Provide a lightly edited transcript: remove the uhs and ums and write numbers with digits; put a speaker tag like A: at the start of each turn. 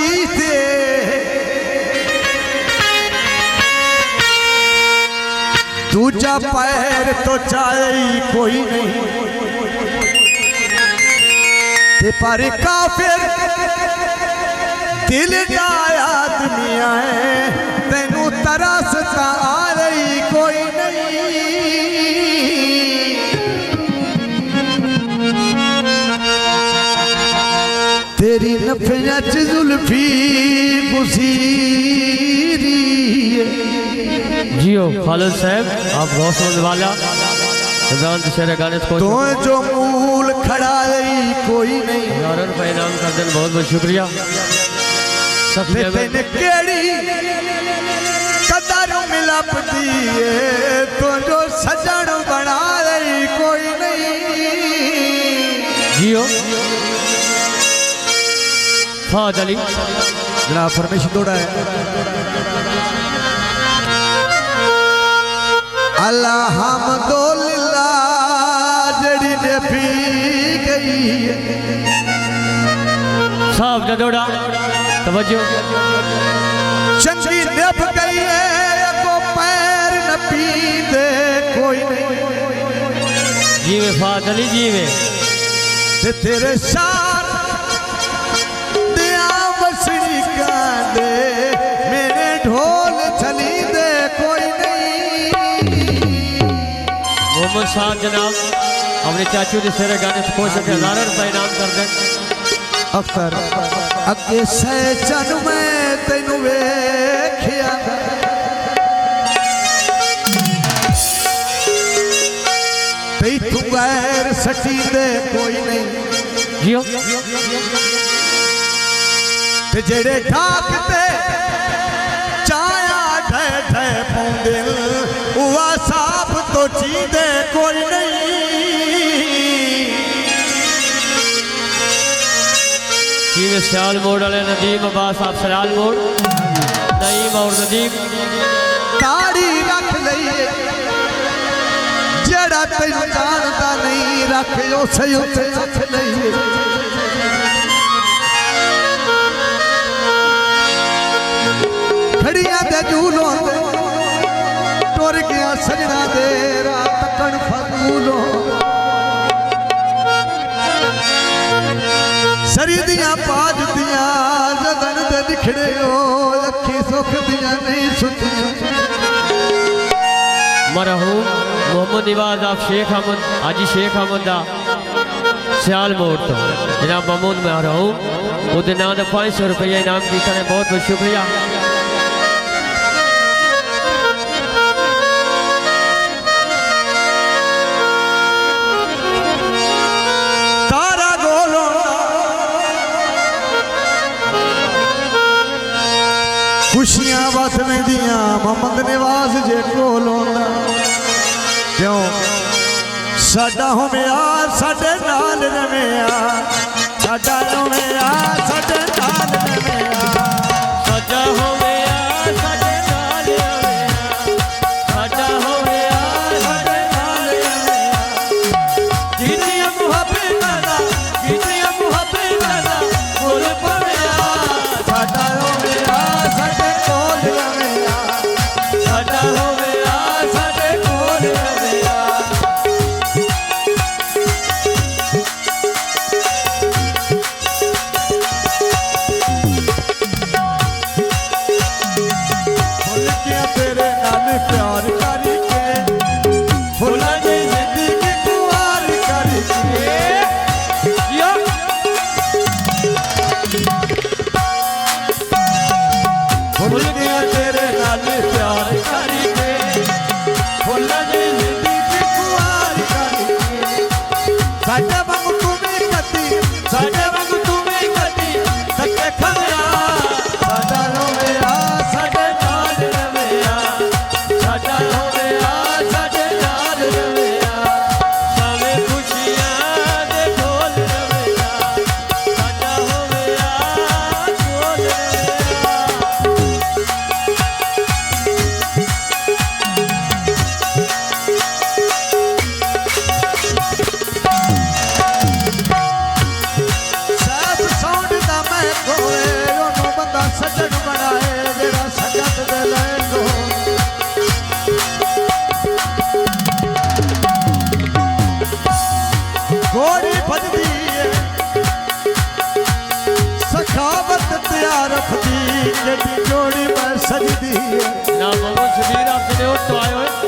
A: माटी से दूजा पैर तो चाहे कोई नहीं ते पर काफिर दिल दा आदमी है तेनू तरसता आ रही कोई नहीं। तेरी नफिया च जुल्फी गुसीरी
B: जियो खालिद साहब आप बहुत समझ वाला शेर गाने को
A: तो जो मूल खड़ा रही कोई नहीं।
B: यार रुपए इनाम कर देने बहुत बहुत शुक्रिया।
A: तेन केड़ी कदर मिलप दिए तो जो सजन बना रही कोई नहीं।
B: जियो फाद अली
A: जनाब फरमेश दौड़ा है अल्हम्दुलिल्लाह जड़ी ने पी गई
B: साहब जदोड़ा तवज्जो
A: चंगी नप गई है को पैर न पींदे कोई नहीं।
B: जीवे फाद अली जीवे
A: ते तेरे सार दिया बसड़ी का दे मेरे ढोल चली दे कोई नहीं।
B: मोहम्मद साहब जनाब अपने चाचू के शेर गाने से कोशिश 1000 रुपए इनाम कर दे।
A: अख्तर अगे सहचन मैं तेनू वेखिया ते तू गैर सटी दे कोई नहीं।
B: जियो
A: ते जेड़े ढाकते चाया ठे ठे पौंदे उवा साफ तो चीदे कोई नहीं।
B: जीवे सियाल मोड़ वाले नदीम अब्बास आप सियाल मोड़ नईम और नदीम
A: ताड़ी रख लईए जेड़ा तेन जानता नहीं रख लो सही उसे रख लईए। खड़िया दे झूलों टुर गया सजना दे रात कण फूलों सरी दिया पाज दिया जदन दे दिखड़े हो अखी सुख दिया नहीं सुतिया।
B: मरहूम मोहम्मद निवाज आप शेख अहमद हाजी शेख अहमद दा सियाल मोड़ तो जनाब महमूद मरहूम उहदे नाम दा 500 रुपया इनाम किया ने बहुत बहुत शुक्रिया।
A: खुशियां बस में दिया मोहम्मद निवाज जे कोलों क्यों साडा होमिया साडे नाल रमिया साडा होमिया साडे नाल रमिया
B: साडा होमिया साडे नाल रमिया साडा होमिया साडे नाल रमिया जितनी मुहब्बत वाला बोल पड़िया
A: साडा होमिया साडे कोल रमिया
B: साडा होमिया साडे कोल रमिया।
A: केडी जोड़ी मैं सजदी है
B: जनाब महमूद शबीर आपसे न्योट तो आए हुए